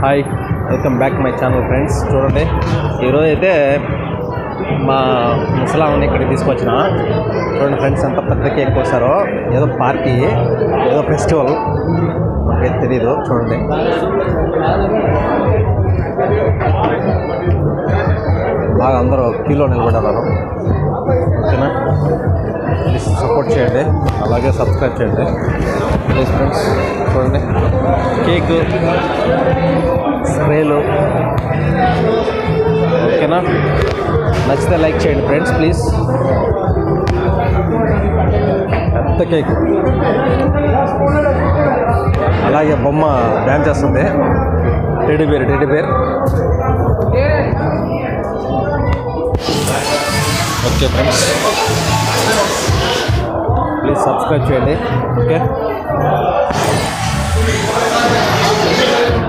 Hi, welcome back my channel friends. చూడండి, ఈరోజు అయితే మా ముసలామని ఇక్కడికి తీసుకొచ్చిన. చూడండి ఫ్రెండ్స్, ఎంత పెద్ద కేక్ కోసారో. ఏదో పార్టీ, ఏదో ఫెస్టివల్, మనకైతే తెలీదు. చూడండి, బాగా అందరూ క్యూలో నిలబడ్డారు. ఓకేనా, ప్లీజ్ సపోర్ట్ చేయండి, అలాగే సబ్స్క్రైబ్ చేయండి ప్లీజ్ ఫ్రెండ్స్. చూడండి, కేకు, స్ప్రేలు. ఓకేనా, నచ్చితే లైక్ చేయండి ఫ్రెండ్స్ ప్లీజ్. పెద్ద కేక్, అలాగే బొమ్మ డ్యాన్స్ చేస్తుంది. Teddy bear. Okay friends, please subscribe చేయండి. ఓకే.